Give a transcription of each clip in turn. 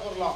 வரலாம்.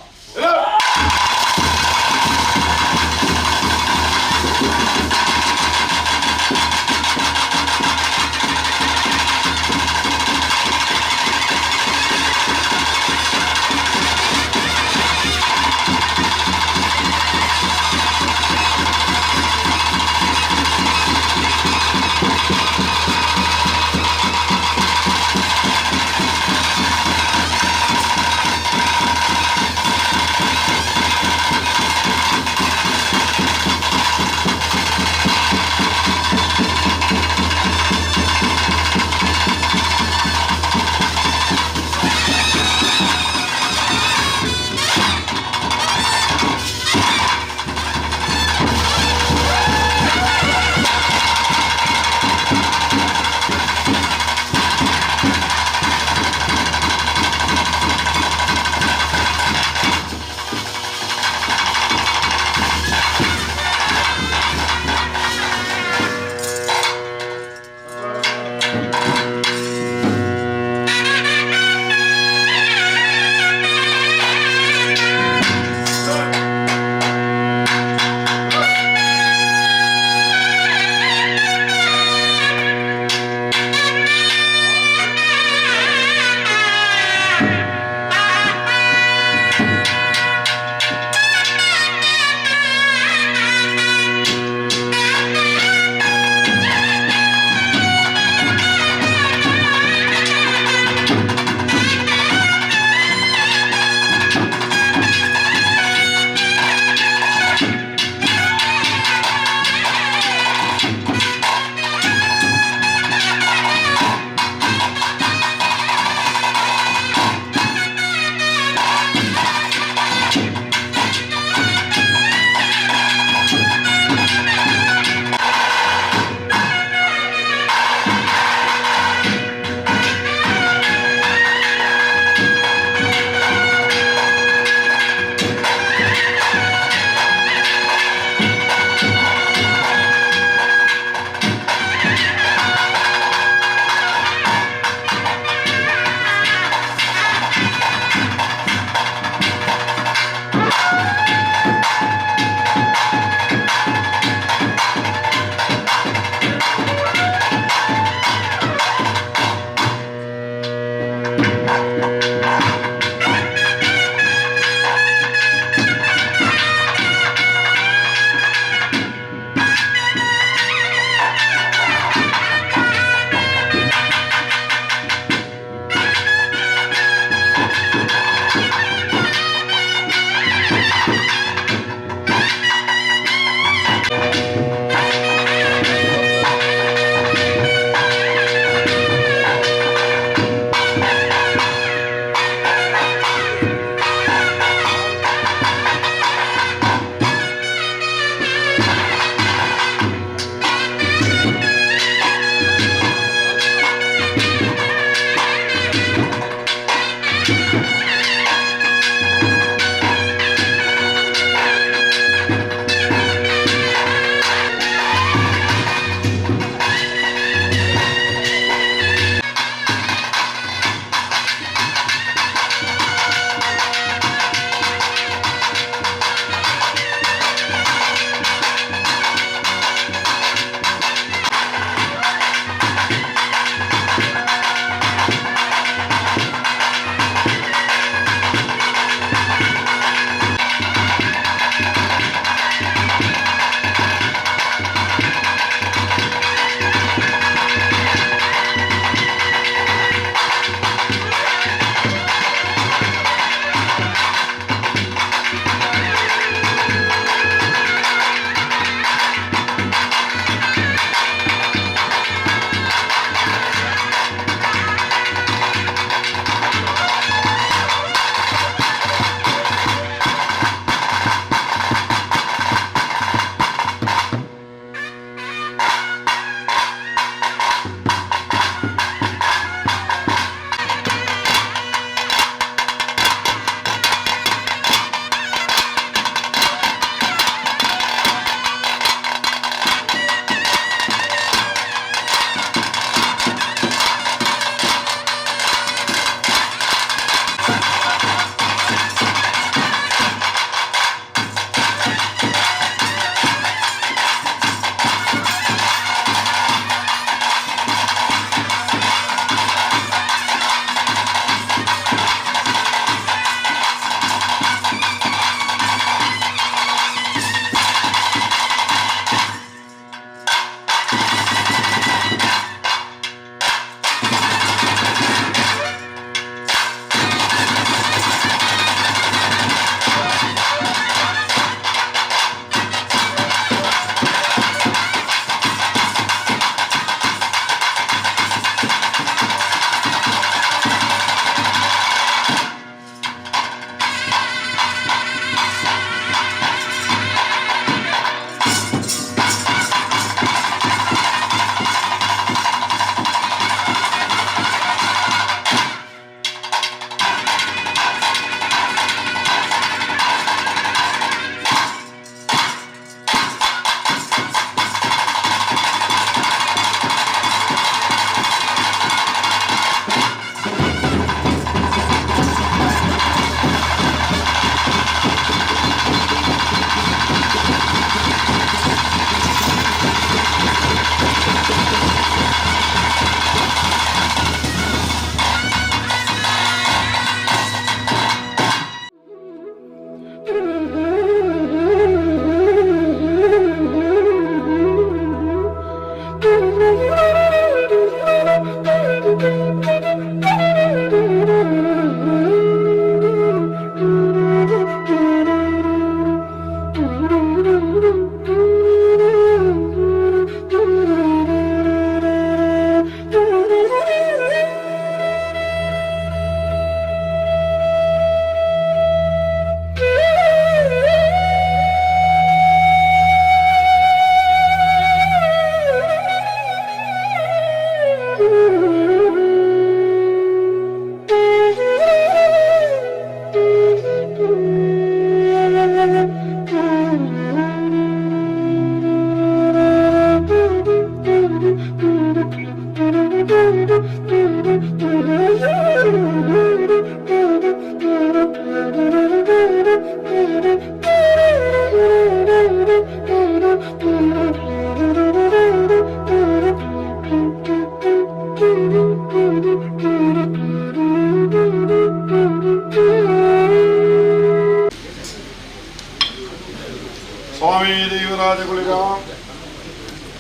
ರಾಜಗುಳಿಗ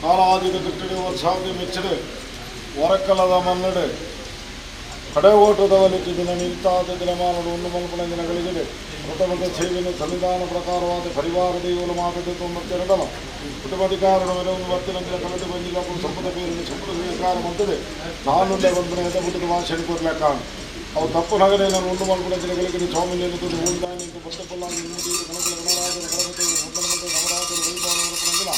ಕಾಲಾದಿಗ ದುಟ್ಟಡೆ ವರ್ಷಾಬ್ದಿ ಮೆಚ್ಚಡೆ ಹೊರಕಲದ ಮನ್ನಡೆ ಕಡೆ ಓಟದ ಒಲಿತು ದಿನ ನಿಂತಾದ ದಿನಮಾನಡು ಒಂದು ಮಲ್ಪನ ದಿನಗಳಿಗಿದೆ ಮೃತಮತ ಸೇವೆಯನ್ನು ಸಂವಿಧಾನ ಪ್ರಕಾರವಾದ ಪರಿವಾರ ದೈವಲು ಮಾತದೆ ತೊಂಬತ್ತೆರಡಲ ಕುಟುಂಬಾಧಿಕಾರವನ್ನು ಒಂದು ವರ್ತಿನಂತಿನ ಕಲೆದು ಬಂದಿಲ್ಲ ಸಂಪದ ಬೇರೆ ಸಂಪದ ಸ್ವೀಕಾರ ಮಾಡ್ತದೆ ನಾನುಳ್ಳೆ ಬಂಧನ ಎದ ಬಿಟ್ಟದ ಭಾಷೆ ಕೊಡ್ಲೆಕ್ಕ ಅವು ತಪ್ಪು ನಗರ ನಾನು ಒಂದು ಮಲ್ಪನ ದಿನಗಳಿಗೆ ಸ್ವಾಮಿಯನ್ನು ತುಡು ಉಂಟಾಗಿ ಬತ್ತಪಲ್ಲಾಗಿ ನಿಮ್ಮದಿ ಕನಕಲ ಗಣರಾಜರ ಕಳಗತೆ ಮುದ್ದನಮಂತೆ ನವರಾಜರು ವೈಭವನಂದಿಲ್ಲ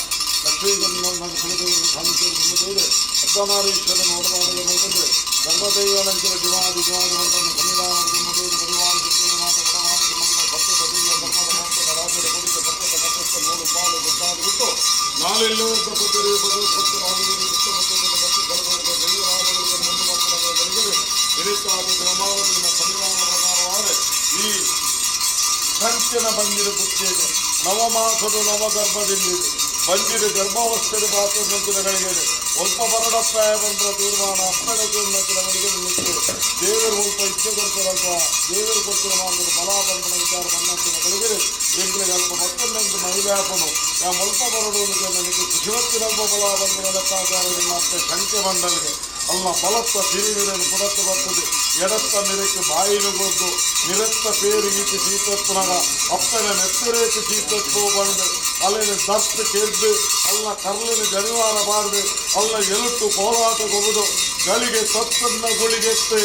ಲಕ್ಷ್ಮೀದೇವರು ಸಾಮಿದೇವರು ಅರ್ಧನಾರೀಶ್ವರ ನೋಡಮಾಡಿದ ಮಲ್ಪದೆ ಧರ್ಮದೈವನಂತಿನ ದಿವಾದಿ ದಿವಾದಿವಂತನ್ನು ಸಂವಿಧಾನ ಬ್ರಹ್ಮದೇವರು ಪರಿವಾರ ಶಕ್ತಿಯನ್ನು ಮಾತ ಬಡಮಾಡಿದ ಮಂಗಳ ಸತ್ಯದ ದೈವ ಧರ್ಮದ ಮೋಕ್ಷದ ರಾಜ್ಯದ ಕುಡಿದ ಸತ್ಯದ ಮತ್ತಸ್ಥ ನೋಡು ಪಾಲು ಗೊತ್ತಾದು ಬಿಟ್ಟು ನಾಳೆಲ್ಲೋ ತಪ್ಪುತ್ತೇವೆ ಭಗವತ್ಸತ್ತರಾಗುವುದು ಉತ್ತಮತ್ವದ ಗತಿ ಬಲಗೊಂಡ ದೈವರಾಜಗಳಿಗೆ ಮುಂದೆ ಮಕ್ಕಳಿಗೆ ನಿರೀಕ್ಷಾದ ದಿನಮಾನದ ನಿಮ್ಮ ಸಂವಿಧಾನ ಪ್ರಕಾರವಾದ ಈ ಕಂಚಿನ ಬಂದಿರ ಪುತ್ರಿಯರು ನವಮಾಸದ ನವಗರ್ಭದಿಂದಿದೆ ಬಂದಿರ ಗರ್ಭಾವಸ್ಥೆಯ ಪಾತ್ರಗಳಿಗೆ ಸ್ವಲ್ಪ ಬರಡಪ್ಪಾಯ ಬಂದ ತೀರ್ಮಾನ ಅಪ್ಪಣೆ ದಿನಗಳಿಗೆ ನಿಲ್ಲಿಸಿದರು ದೇವರು ಸ್ವಲ್ಪ ಇಚ್ಛೆ ಕೊಡ್ತಾರಲ್ಪ ದೇವರು ಕೊಡ್ತಿರೋ ಮಾರ್ಗದ ಬಲಾಬಂಧನ ವಿಚಾರ ಬನ್ನಂತಿನಗಳಿಗೆ ಎಂಗಳಿಗೆ ಅಲ್ಪ ಮತ್ತೊಂದು ಮಹಿಳಾಪನು ಯಾ ಮಲ್ಪ ಬರಡುವನಿಗೆ ನನಗೆ ಶಿವತ್ತಿನೊಬ್ಬ ಬಲಾಬಂಧನ ಲೆಕ್ಕಾಚಾರದಿಂದ ಅಷ್ಟೇ ಶಂಕೆ ಬಂದವರಿಗೆ ಅಲ್ಲ ಬಲತ್ತ ತಿರಿವಿರಲು ಪುರತ್ತು ಬರ್ತದೆ ಎಡತ್ತ ಮಿರಕ್ಕೆ ಬಾಯಿನುಗೊದ್ದು ನಿರತ್ತ ಪೇರಿಗಿಟ್ಟು ಸೀತಪ್ಪನಾಗ ಅಪ್ಪನ ನೆತ್ತರೇಕೆ ಸೀತಪ್ಪು ಬಂದು ಅಲ್ಲಿನ ದರ್ತ ಕೆದ್ದು ಅಲ್ಲ ಕರ್ಲಿನ ಜನಿವಾರ ಬಾರದೆ ಅಲ್ಲ ಎಲುಟ್ಟು ಕೋಲಾಟಗೊಬ್ಬದು ಗಳಿಗೆ ಸತ್ತನ್ನ ಗುಳಿಗೆತ್ತೆ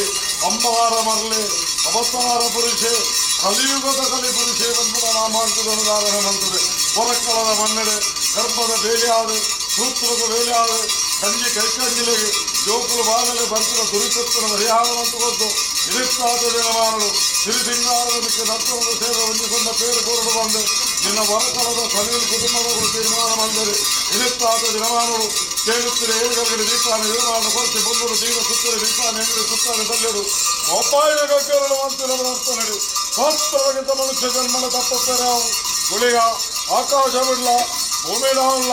ಅಂಬಾರ ಮರಳೆ ಅವತಾರ ಪುರುಷೆ ಕಲಿಯುಗದ ಕಲಿ ಪುರುಷೆ ಬಂದು ನಾಮಾಂತದ ಉದಾಹರಣೆ ಮಾಡ್ತದೆ ಹೊರಕಳದ ಮನ್ನಡೆ ಗರ್ಭದ ಬೇಲಿಯಾದ ಸೂತ್ರದ ಬೇಲಿಯಾದ ಕಂಜಿ ಕೈಕಂಜಿಲೆಗೆ ಜೋಕುಲು ಬಾಲಲೆ ಬರ್ತಿರೋ ದುರಿತತ್ವನ ಪರಿಹಾರವಂತೂ ಗೊತ್ತು ಇರುತ್ತಾದ ದಿನಮಾನಗಳು ಸಿರಿಸಿಂಗಾರದ ಮಿಕ್ಕ ನರ್ತನದ ಸೇವೆ ಹೊಂದಿಕೊಂಡ ಪೇರು ಕೋರಡು ಬಂದು ನಿನ್ನ ಹೊರಕಳದ ಕಲಿಯಲು ಕುಟುಂಬಗಳು ತೀರ್ಮಾನ ಬಂದರೆ ಇರುತ್ತಾದ ದಿನಮಾನಗಳು ಕೇಳುತ್ತಿರ ಏಳುಗಳಿಗೆ ದೀಪಾನ ನಿರ್ಮಾಣ ಕೊರತೆ ಬಂದರು ತೀರ ಸುತ್ತರೆ ದೀಪಾನ ಹೆಂಗಡೆ ಸುತ್ತಾನೆ ತಲ್ಲೆಡು ಅಪಾಯ ಗಗ್ಗರಳು ಅಂತಿರವರ ಅರ್ಥ ನಡಿ ಶಾಸ್ತ್ರವಾಗಿದ್ದ ಮನುಷ್ಯ ಜನ್ಮನ ತಪ್ಪುತ್ತಾರೆ ಅವು ಗುಳಿಗ ಆಕಾಶ ಬಿಡಲ ಭೂಮಿಡಲ್ಲ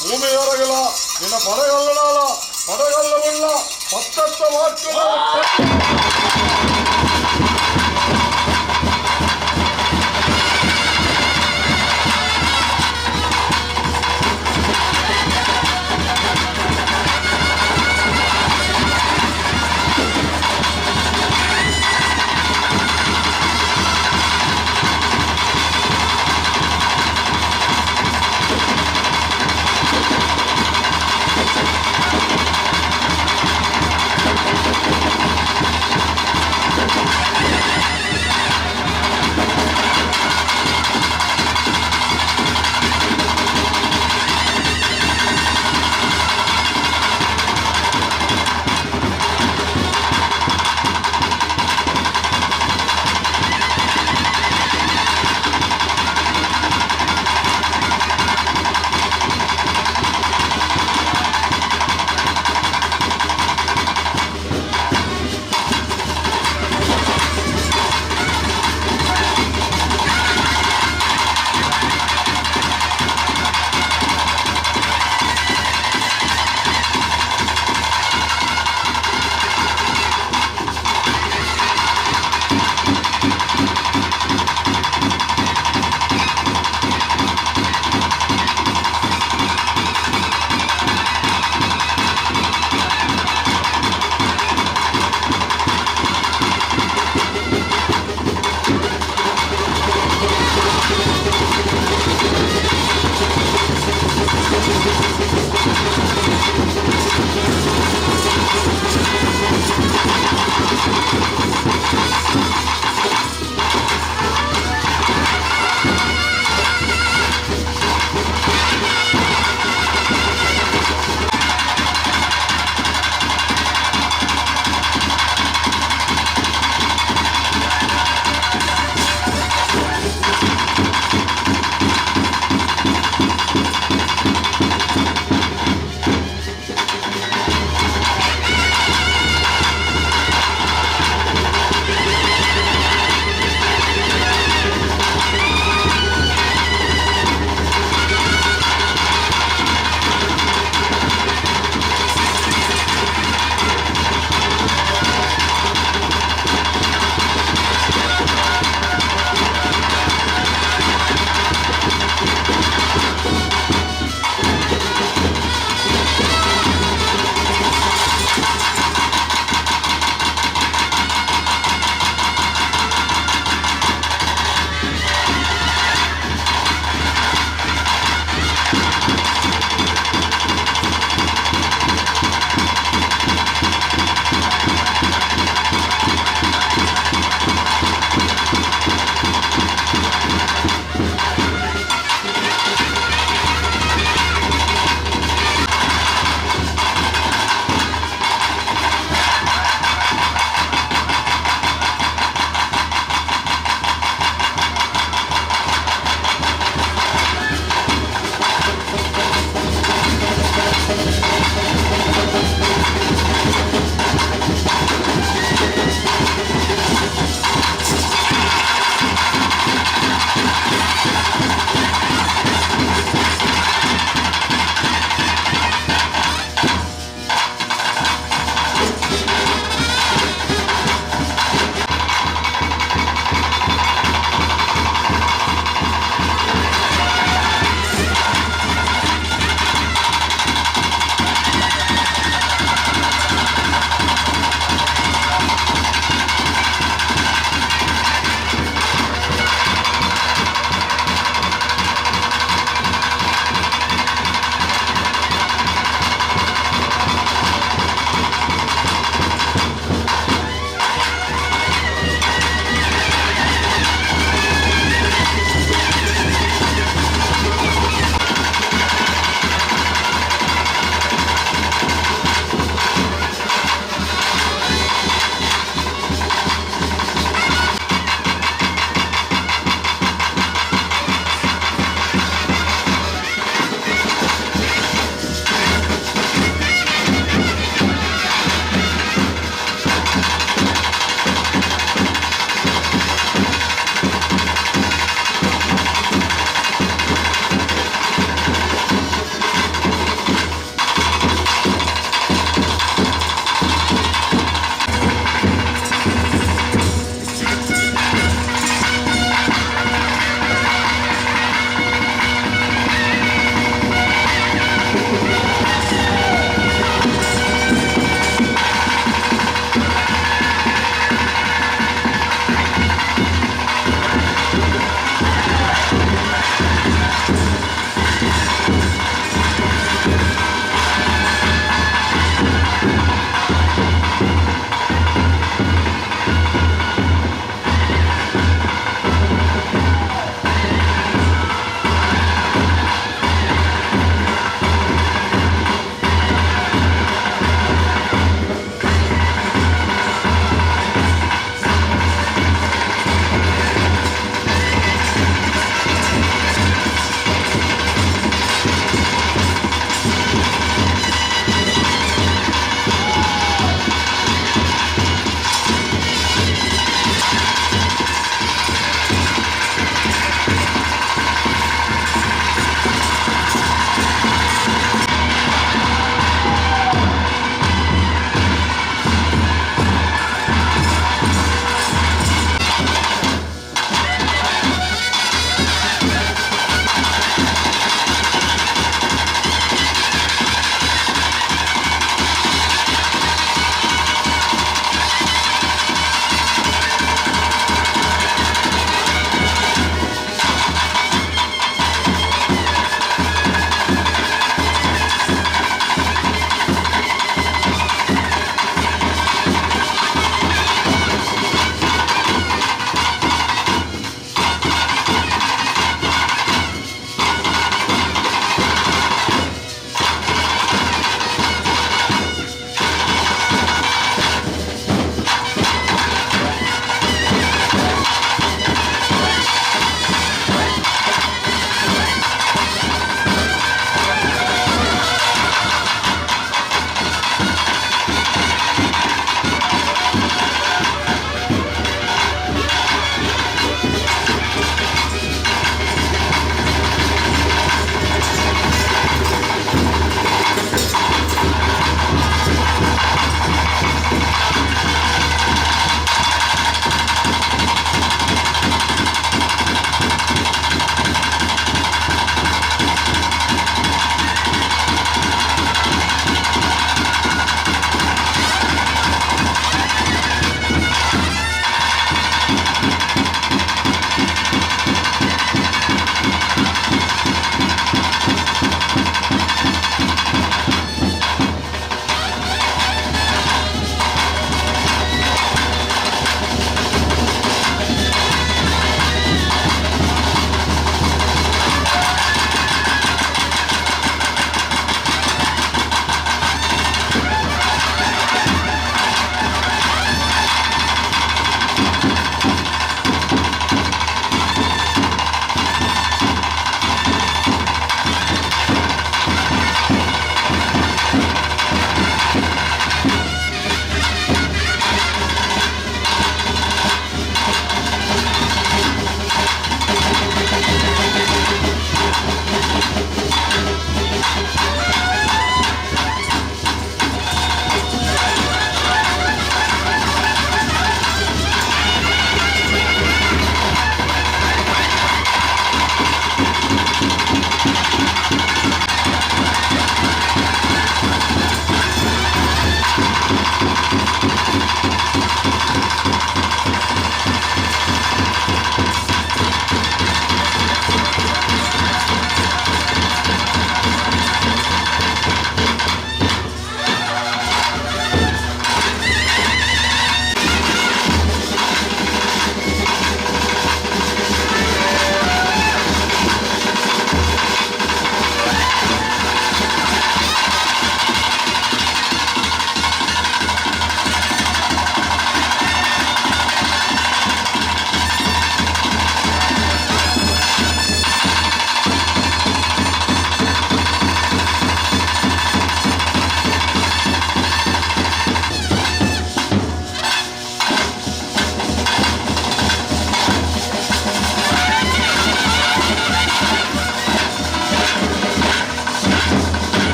ಭೂಮಿ ಹೊರಗಿಲ್ಲ ನಿನ್ನ ಪಡೆಗಲ್ಲಡಲ್ಲ ಪಡೆಗಲ್ಲವಿಲ್ಲ ಪತ್ತತ್ತ ವಾಕ್ಯ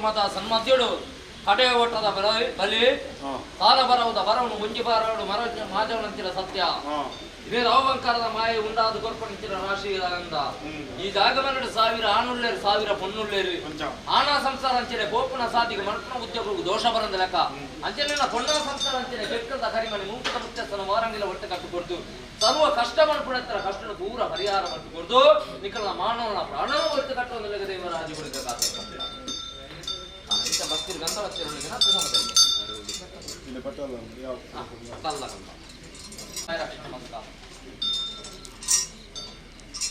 ಧರ್ಮದ ಸನ್ಮತಿಯಳು ಕಡೆ ಓಟದ ಬಲಿ ಕಾಲ ಬರವುದ ಬರವನು ಮುಂಜಿ ಬಾರವಳು ಮರ ಮಾಜವನಂತಿರ ಸತ್ಯ ಇದೇ ರಾವಂಕಾರದ ಮಾಯೆ ಉಂಡಾದ ಕೊರ್ಪಣಿಸಿರ ರಾಶಿಯಿಂದ ಈ ಜಾಗವನ್ನಡು ಸಾವಿರ ಆಣುಳ್ಳೇರು ಸಾವಿರ ಪೊನ್ನುಳ್ಳೇರು ಆನಾ ಸಂಸಾರ ಅಂಚನೆ ಗೋಪುನ ಸಾಧಿಗೆ ಮರ್ಪಣ ಉದ್ಯೋಗ ದೋಷ ಬರಂದ ಲೆಕ್ಕ ಅಂಚನೆನ ಪೊಣ್ಣ ಸಂಸಾರ ಅಂಚನೆ ಕೆಟ್ಟದ ಕರಿಮಣಿ ಮೂಕದ ಮುಖ್ಯಸ್ಥನ ವಾರಂಗಿಲ್ಲ ಒಟ್ಟೆ ಕಟ್ಟುಕೊಡ್ತು ಸರ್ವ ಕಷ್ಟ ಮಲ್ಪುಣತ್ತರ ಕಷ್ಟದ ಪೂರ ಪರಿಹಾರ ಮಟ್ಟುಕೊಡ್ದು ನಿಖಲ ಮಾನವನ ಪ್ರಾಣವ ಒಟ್ಟು ಕಟ್ಟುವ ಲೆಕ್ಕ ದೇವರ ರಾಜಗುಡಿಗೆ ಕಾತೆ ಇಂಥ ಭಕ್ತಿರು ಗಂಧ ಭಕ್ತಿರೊಳಗೆ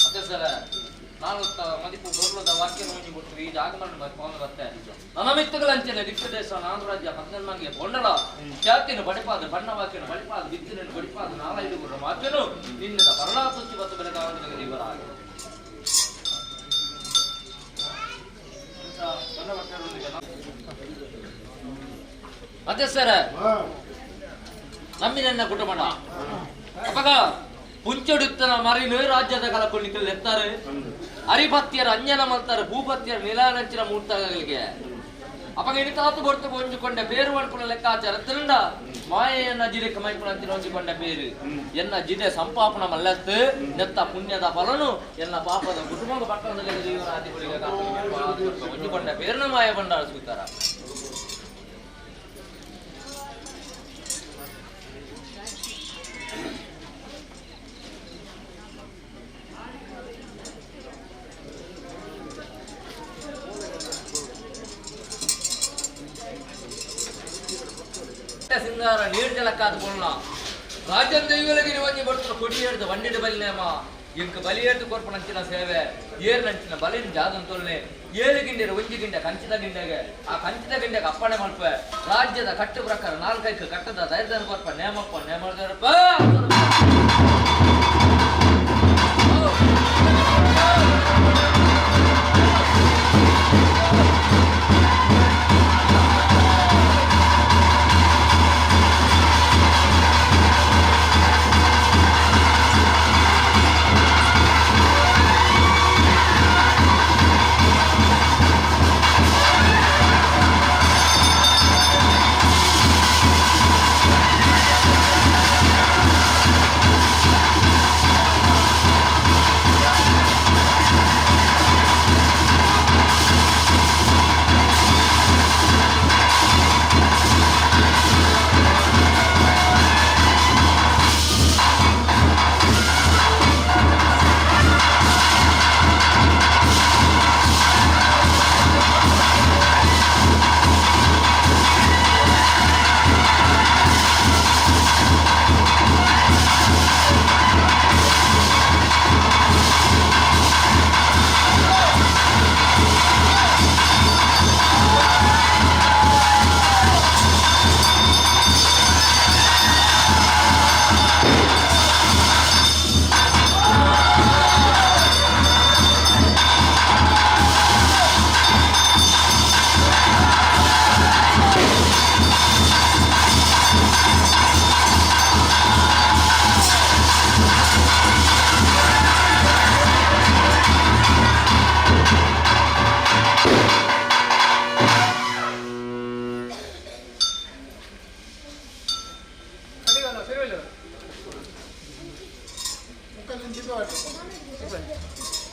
ಮತ್ತೆ ಸರ್ ನಾನು ಮದಿಪು ಗೌರವದ ವಾಕ್ಯ ನೋಡಿ ಕೊಡ್ತೀವಿ ಈ ಜಾಗ ಬರುತ್ತೆ ನನ್ನ ಮಿತ್ತುಗಳಂಚನೆ ದಿಕ್ಕ ದೇಶ ನಾನು ರಾಜ್ಯ 11 ಕೊಂಡಳ ಖ್ಯಾತಿನ ಬಡಿಪಾದ ಬಣ್ಣ ವಾಕ್ಯನ ಬಡಿಪಾದ ಬಿತ್ತಿನ ಬಡಿಪಾದ 4-5 ಗುರ ವಾಕ್ಯನು ನಿನ್ನದ ಪರಳಾ ತುಚ್ಚಿ ಬತ್ತು ಬೆಳಗಾವಿಗೆ ದೇವರ ಆಗಿದೆ ಮತ್ತೆ ಸರ್ ನಮ್ಮಿನ ಕುಟುಂಬ ಅಪಗ ಪುಂಚಡುತ್ತನ ಮರಿನು ರಾಜ್ಯದ ಕಲಕೊಂಡಿಕ್ಕಲು ಎತ್ತಾರೆ ಹರಿಪತ್ಯರ ಅಂಜನ ಮಲ್ತಾರೆ ಭೂಪತ್ಯರ ನಿಲಾನಂಚಿನ ಮೂರ್ತಗಳಿಗೆ ಅಪಗ ಇಣಿತಾತು ಬರ್ತು ಹೊಂಚಿಕೊಂಡ ಬೇರು ಮಾಡ್ಕೊಂಡ ಲೆಕ್ಕಾಚಾರ ತಿಂಡ ಮಾಯೆಯನ್ನ ಜಿರಿಕ ಮೈಕೊಂಡ ಹೊಂಚಿಕೊಂಡ ಬೇರು ಎನ್ನ ಜಿದೆ ಸಂಪಾಪನ ಮಲ್ಲತ್ತು ನೆತ್ತ ಪುಣ್ಯದ ಫಲನು ಎನ್ನ ಪಾಪದ ಕುಟುಂಬ ಪಟ್ಟಣದಲ್ಲಿ ಜೀವನಾದಿಗಳಿಗೆ ಹೊಂಚಿಕೊಂಡ ಬೇರಿನ ಮಾಯ ಬಂಡಾಳ ಸಿಗ್ತಾರ ಸಿಂಗಾರ ನೀರು ಜಲಕ್ಕಾದ ಕೊಣ್ಣ ರಾಜ್ಯದ ದೈವಲಗಿರಿ ಒಂಜಿ ಬರ್ತದ ಕೊಡಿ ಹಿಡಿದು ಬಂಡಿಡು ಬಲಿನೇಮ ಇಂಕ ಬಲಿ ಹಿಡಿದು ಕೊರ್ಪಣಂಚಿನ ಸೇವೆ ಏರ್ನಂಚಿನ ಬಲಿನ ಜಾದಂತೊಲ್ಲೆ 7 ಗಿಂಡಿರ ಒಂಜಿ ಗಿಂಡೆ ಕಂಚಿದ ಗಿಂಡೆಗೆ ಆ ಕಂಚಿದ ಗಿಂಡೆಗೆ ಅಪ್ಪಣೆ ಮಲ್ಪೆ ರಾಜ್ಯದ ಕಟ್ಟು ಪ್ರಕಾರ 4 ಕಟ್ಟದ ಧೈರ್ಯ ಕೊರ್ಪ ನೇಮಪ್ಪ ನೇಮರ್ದರಪ್ಪ Bukan lanjut tu.